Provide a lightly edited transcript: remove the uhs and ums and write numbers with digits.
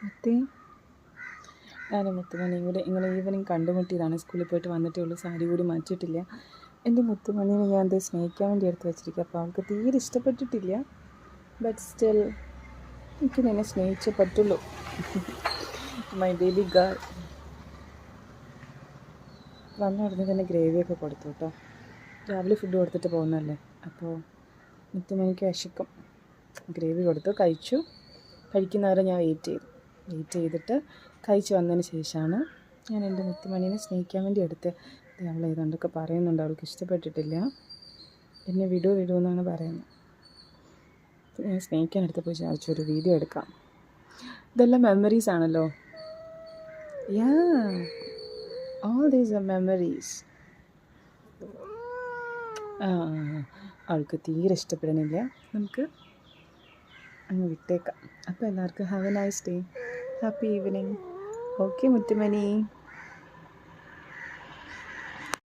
മുത്തേ, ഞാൻ മുത്തുമണിയും കൂടെ ഇങ്ങനെ ഈവനിങ് കണ്ടുമുട്ടിയതാണ്. സ്കൂളിൽ പോയിട്ട് വന്നിട്ടേ ഉള്ളൂ, സാരി കൂടി മാറ്റിയിട്ടില്ല. എൻ്റെ മുത്തുമണീനെ ഞാൻ അത് സ്നേഹിക്കാൻ വേണ്ടി എടുത്ത് വെച്ചിരിക്കുക. അപ്പോൾ അവൾക്ക് തീരെ ഇഷ്ടപ്പെട്ടിട്ടില്ല. ബട്ട് സ്റ്റിൽ എനിക്ക് നിന്നെ സ്നേഹിച്ചേ പറ്റുള്ളൂ. My baby girl. വന്ന ഉടനെ തന്നെ ഗ്രേവിയൊക്കെ കൊടുത്തു കേട്ടോ. രാവിലെ ഫുഡ് കൊടുത്തിട്ട് പോകുന്നതല്ലേ, അപ്പോൾ മുത്തുമണിക്ക് വിശക്കും. ഗ്രേവി കൊടുത്തു, കഴിച്ചു. കഴിക്കുന്നവരെ ഞാൻ വെയിറ്റ് ചെയ്തിട്ട് കഴിച്ച് വന്നതിന് ശേഷമാണ് ഞാൻ എൻ്റെ മുത്തുമണീനെ സ്നേഹിക്കാൻ വേണ്ടി എടുത്ത്. അവൾ ഏതാണ്ടൊക്കെ പറയുന്നുണ്ട്, അവൾക്ക് ഇഷ്ടപ്പെട്ടിട്ടില്ല, എന്നെ വിടൂ എന്നാണ് പറയുന്നത്. ഞാൻ സ്നേഹിക്കാൻ എടുത്തപ്പോൾ വിചാരിച്ചു ഒരു വീഡിയോ എടുക്കാം. ഇതെല്ലാം മെമ്മറീസ് ആണല്ലോ. Yeah, all these are memories. അവൾക്ക് തീരെ ഇഷ്ടപ്പെടുന്നില്ല, നമുക്ക് അങ്ങ് വിട്ടേക്കാം. അപ്പോൾ എല്ലാവർക്കും have a nice day, happy evening. Okay Muthumani.